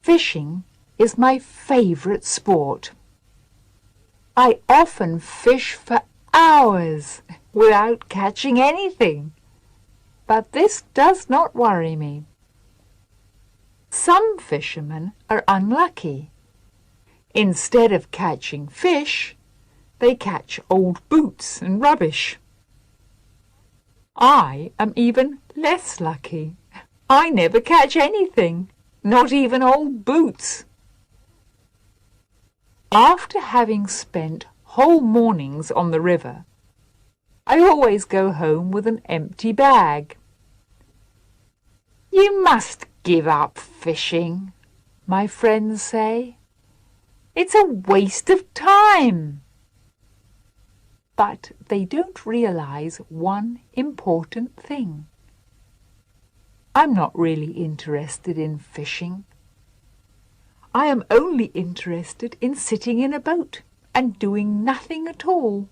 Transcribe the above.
Fishing is my favourite sport. I often fish for hours without catching anything, but this does not worry me. Some fishermen are unlucky. Instead of catching fish, they catch old boots and rubbish. I am even less lucky. I never catch anything, not even old boots. After having spent whole mornings on the river, I always go home with an empty bag. You must give up fishing, my friends say. It's a waste of time. But they don't realize one important thing. I'm not really interested in fishing. I am only interested in sitting in a boat and doing nothing at all.